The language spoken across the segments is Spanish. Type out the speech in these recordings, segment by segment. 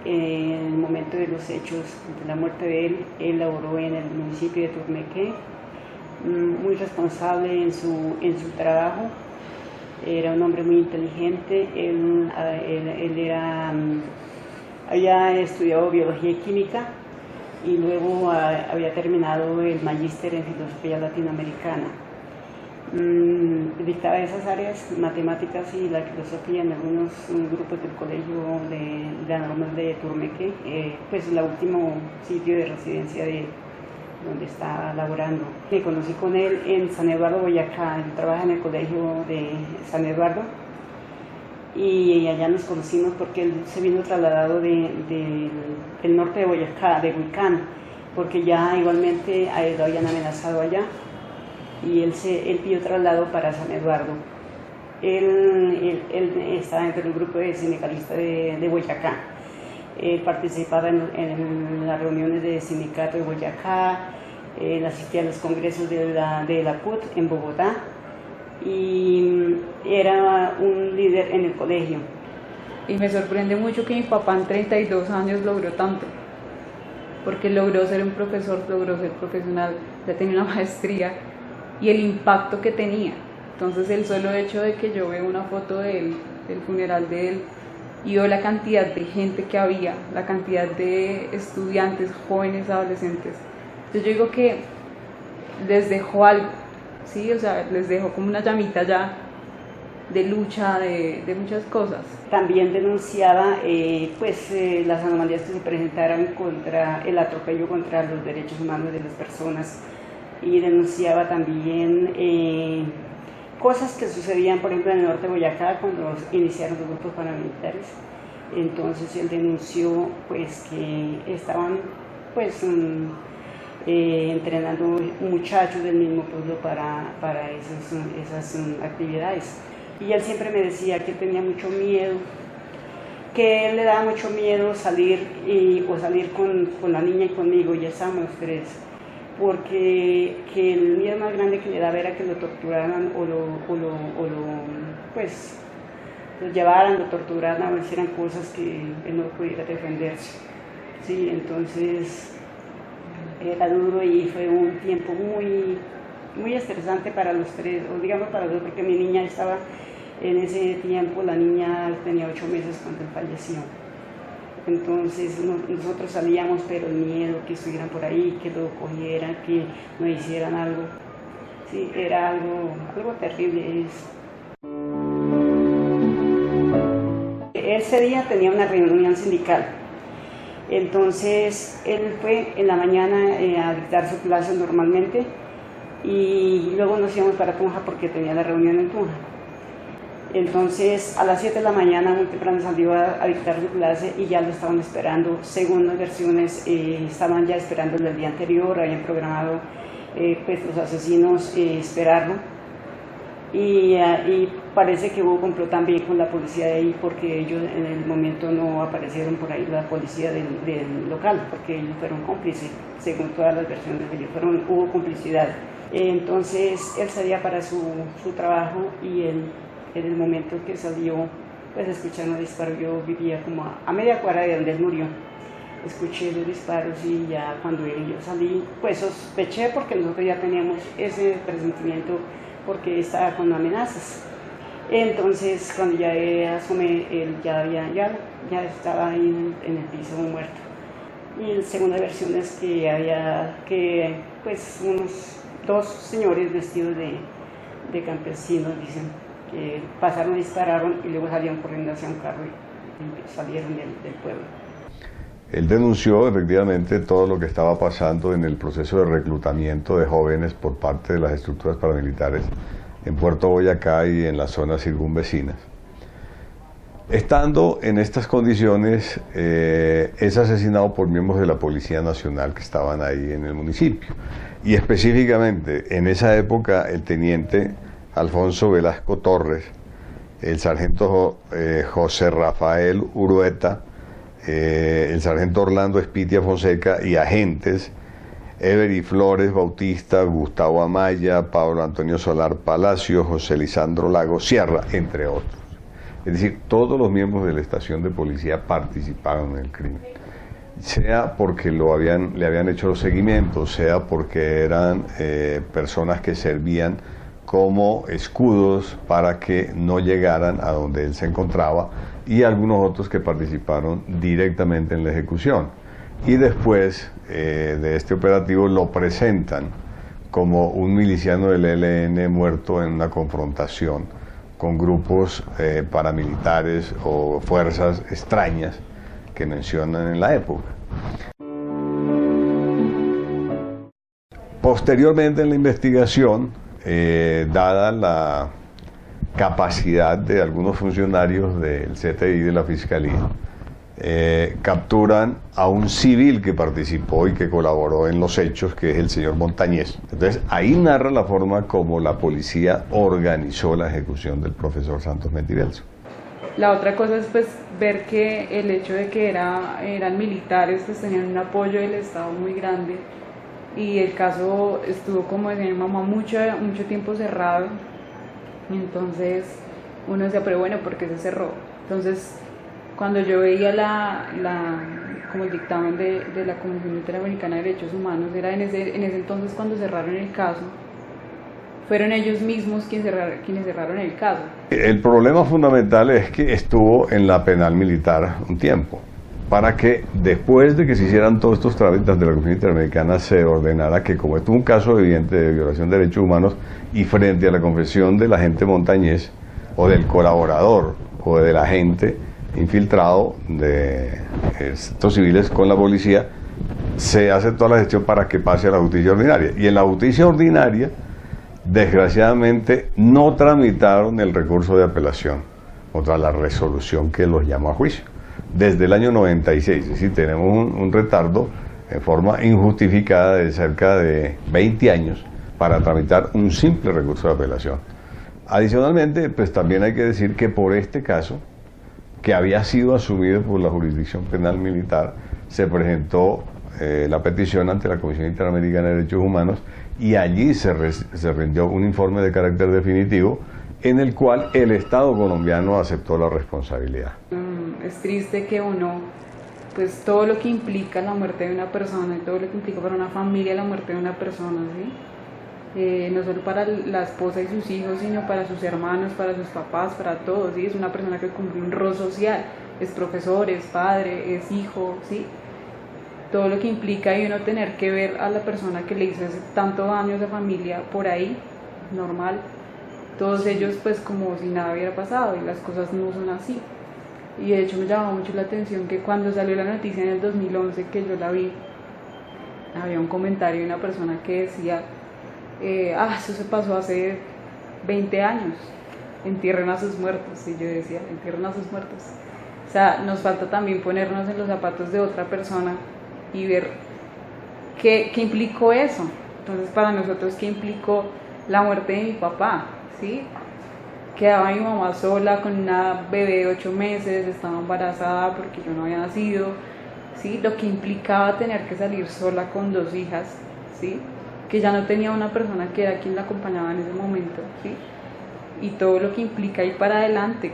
en el momento de los hechos, de la muerte de él laboró en el municipio de Turmequé, muy responsable en su trabajo. Era un hombre muy inteligente. Él había estudiado biología y química y luego había terminado el magíster en filosofía latinoamericana. Dictaba esas áreas, matemáticas y la filosofía, en algunos grupos del colegio de la normal de Turmequé, pues el último sitio de residencia de donde está laborando. Me conocí con él en San Eduardo, Boyacá. Él trabaja en el colegio de San Eduardo y allá nos conocimos porque él se vino trasladado del norte de Boyacá, de Huicán, porque ya igualmente a él lo habían amenazado allá y él pidió traslado para San Eduardo. Él estaba dentro del grupo de sindicalistas de Boyacá. Él participaba en las reuniones de sindicato de Boyacá, asistía a los congresos de la CUT en Bogotá y era un líder en el colegio. Y me sorprende mucho que mi papá en 32 años logró tanto, porque logró ser un profesor, logró ser profesional, ya tenía una maestría y el impacto que tenía. Entonces el solo hecho de que yo veo una foto de él, del funeral de él, y veo la cantidad de gente que había, la cantidad de estudiantes, jóvenes, adolescentes. Entonces yo digo que les dejó algo, ¿sí? O sea, les dejó como una llamita ya de lucha, de muchas cosas. También denunciaba las anomalías que se presentaran contra el atropello contra los derechos humanos de las personas y denunciaba también cosas que sucedían, por ejemplo, en el norte de Boyacá cuando iniciaron los grupos paramilitares. Entonces él denunció pues que estaban entrenando muchachos del mismo pueblo para esas actividades. Y él siempre me decía que él tenía mucho miedo, que él le daba mucho miedo salir con la niña y conmigo, ya estábamos los tres, porque que el miedo más grande que le daba era que lo torturaran o lo llevaran, lo torturaran o hicieran cosas que él no pudiera defenderse. Sí, entonces era duro y fue un tiempo muy, muy estresante para los tres, o digamos para los dos, porque mi niña estaba en ese tiempo, la niña tenía 8 meses cuando él falleció. Entonces nosotros salíamos, pero el miedo que estuvieran por ahí, que lo cogieran, que nos hicieran algo, sí, era algo terrible. Ese día tenía una reunión sindical, entonces él fue en la mañana a dictar su clase normalmente y luego nos íbamos para Tunja porque tenía la reunión en Tunja. Entonces a las 7 de la mañana muy temprano salió a dictar su clase y ya lo estaban esperando. Según las versiones, estaban ya esperándolo el día anterior, habían programado los asesinos esperarlo. Y parece que hubo complot también con la policía de ahí porque ellos en el momento no aparecieron por ahí, la policía del local, porque ellos fueron cómplices, según todas las versiones de ellos, hubo complicidad. Entonces él salía para su trabajo y en el momento que salió, pues escucharon los disparos. Yo vivía como a media cuadra de donde él murió. Escuché los disparos y ya cuando yo salí, pues sospeché porque nosotros ya teníamos ese presentimiento porque estaba con amenazas. Entonces cuando ya asomé, él ya estaba ahí en el piso muerto. Y la segunda versión es que había unos 2 señores vestidos de campesinos, dicen, que pasaron, dispararon y luego salieron corriendo hacia un carro y salieron del pueblo. Él denunció efectivamente todo lo que estaba pasando en el proceso de reclutamiento de jóvenes por parte de las estructuras paramilitares en Puerto Boyacá y en las zonas circunvecinas. Estando en estas condiciones, es asesinado por miembros de la Policía Nacional que estaban ahí en el municipio. Y específicamente, en esa época, el teniente Alfonso Velasco Torres, el sargento José Rafael Urueta, el sargento Orlando Espitia Fonseca y agentes Every Flores Bautista, Gustavo Amaya, Pablo Antonio Solar Palacio, José Lisandro Lago Sierra, entre otros. Es decir, todos los miembros de la estación de policía participaron en el crimen, sea porque le habían hecho los seguimientos, sea porque eran personas que servían como escudos para que no llegaran a donde él se encontraba, y algunos otros que participaron directamente en la ejecución. Y después de este operativo lo presentan como un miliciano del ELN muerto en una confrontación con grupos paramilitares o fuerzas extrañas que mencionan en la época. Posteriormente en la investigación, dada la capacidad de algunos funcionarios del CTI, de la Fiscalía, capturan a un civil que participó y que colaboró en los hechos, que es el señor Montañez. Entonces ahí narra la forma como la policía organizó la ejecución del profesor Santos Mentivelso. La otra cosa es pues ver que el hecho de que eran militares, pues tenían un apoyo del Estado muy grande, y el caso estuvo, como decía mi mamá, mucho tiempo cerrado. Entonces uno decía, pero bueno, ¿por qué se cerró? Entonces cuando yo veía como el dictamen de la Comisión Interamericana de Derechos Humanos, era en ese entonces cuando cerraron el caso, fueron ellos mismos quienes cerraron el caso. El problema fundamental es que estuvo en la penal militar un tiempo, para que después de que se hicieran todos estos trámites de la Comisión Interamericana se ordenara que, como esto es un caso evidente de violación de derechos humanos, y frente a la confesión del agente Montañez, o del colaborador, o del agente infiltrado de estos civiles con la policía, se hace toda la gestión para que pase a la justicia ordinaria. Y en la justicia ordinaria, desgraciadamente, no tramitaron el recurso de apelación contra la resolución que los llamó a juicio desde el año 96, es decir, tenemos un retardo en forma injustificada de cerca de 20 años para tramitar un simple recurso de apelación. Adicionalmente, pues también hay que decir que por este caso, que había sido asumido por la jurisdicción penal militar, se presentó la petición ante la Comisión Interamericana de Derechos Humanos, y allí se rindió un informe de carácter definitivo en el cual el Estado colombiano aceptó la responsabilidad. Es triste que uno, pues todo lo que implica la muerte de una persona y todo lo que implica para una familia la muerte de una persona, ¿sí? No solo para la esposa y sus hijos, sino para sus hermanos, para sus papás, para todos, ¿sí? Es una persona que cumple un rol social, es profesor, es padre, es hijo, ¿sí? Todo lo que implica, y uno tener que ver a la persona que le hizo tanto daño a esa familia por ahí, normal, todos ellos pues como si nada hubiera pasado, y las cosas no son así. Y de hecho me llamó mucho la atención que cuando salió la noticia en el 2011, que yo la vi, había un comentario de una persona que decía, eso se pasó hace 20 años, entierren a sus muertos. Y yo decía, entierren a sus muertos. O sea, nos falta también ponernos en los zapatos de otra persona y ver qué implicó eso. Entonces para nosotros, ¿qué implicó la muerte de mi papá? ¿Sí? Quedaba mi mamá sola con una bebé de 8 meses, estaba embarazada porque yo no había nacido, ¿sí? Lo que implicaba tener que salir sola con 2 hijas, ¿sí? Que ya no tenía una persona que era quien la acompañaba en ese momento, ¿sí? Y todo lo que implica ir para adelante.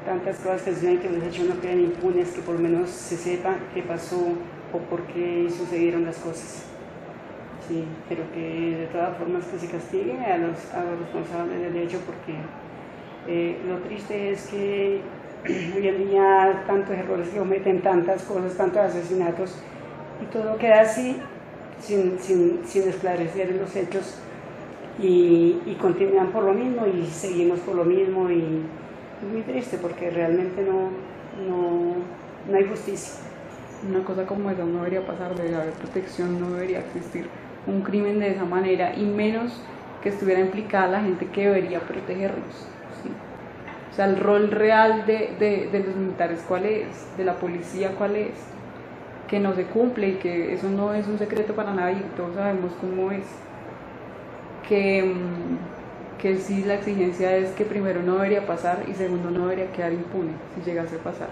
Tantas cosas que suceden que los hechos no quedan impunes, que por lo menos se sepa qué pasó o por qué sucedieron las cosas. Sí, pero que de todas formas que se castigue a los responsables del hecho, porque lo triste es que hoy en día tantos errores que cometen, tantas cosas, tantos asesinatos, y todo queda así, sin esclarecer los hechos, y continúan por lo mismo y seguimos por lo mismo, y es muy triste porque realmente no hay justicia. Una cosa como esa no debería pasar, debería haber protección, no debería existir un crimen de esa manera, y menos que estuviera implicada la gente que debería protegernos, ¿sí? O sea, el rol real de los militares, ¿cuál es? De la policía, ¿cuál es? Que no se cumple, y que eso no es un secreto para nadie, todos sabemos cómo es. Que sí, la exigencia es que primero no debería pasar, y segundo no debería quedar impune si llegase a pasar.